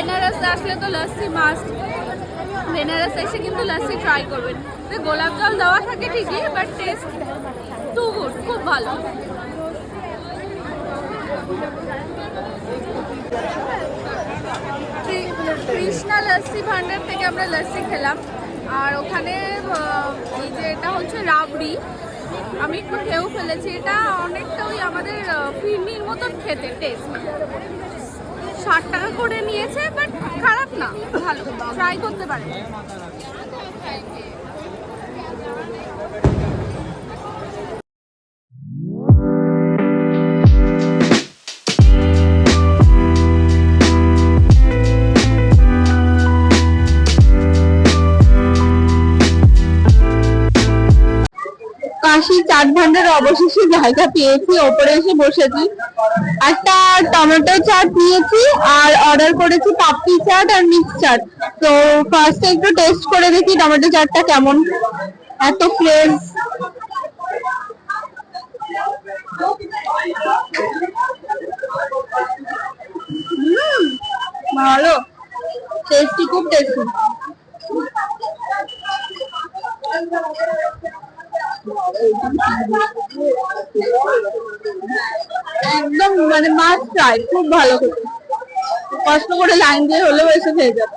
বেনারস আসলে তো লস্যি মাস্ট। বেনারস এসে কিন্তু লস্যি ট্রাই করবেন। গোলাপ জল দেওয়া থাকে ঠিকই, বাট টেস্ট টু গুড, খুব ভালো। কৃষ্ণা লস্যি ভান্ডার থেকে আমরা লস্যি খেলাম। আর ওখানে এই যে এটা হচ্ছে রাবড়ি, আমি একটু খেয়েও ফেলেছি। এটা অনেকটা ওই আমাদের ফিরনির মতন খেতে টেস্ট। 60 টাকা করে নিয়েছে, বাট খারাপ না, ভালো, ট্রাই করতে পারেন। কাশি চাট ভান্ডারে অবশেষে জায়গা পেয়েছি, ওপরে এসে বসেছি। একটা টমেটো চাট নিয়েছি আর অর্ডার করেছি পাপড়ি চাট আর মিক্স চাট। তো ফার্স্টে একটু টেস্ট করে দেখি টমেটো চাটটা কেমন, এত ফ্রেশ। ভালো, টেস্টি, খুব টেস্টি। একদম মানে মাস্ট ট্রাই, খুব ভালো খেতে। কষ্ট করে লাইন দিয়ে হলেও এসে খেয়ে যাবে।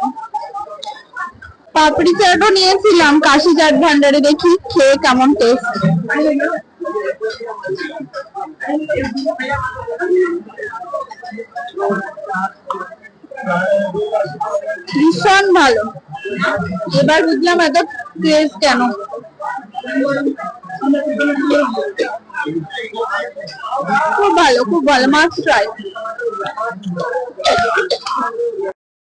পাপড়ি চাটও নিয়েছিলাম কাশি চাট ভান্ডারে, দেখি খেয়ে কেমন টেস্ট। ভীষণ ভালো। এবার বুঝলাম এত টেস্ট কেন। খুব ভালো, খুব ভালো, মাস্ট ট্রাই।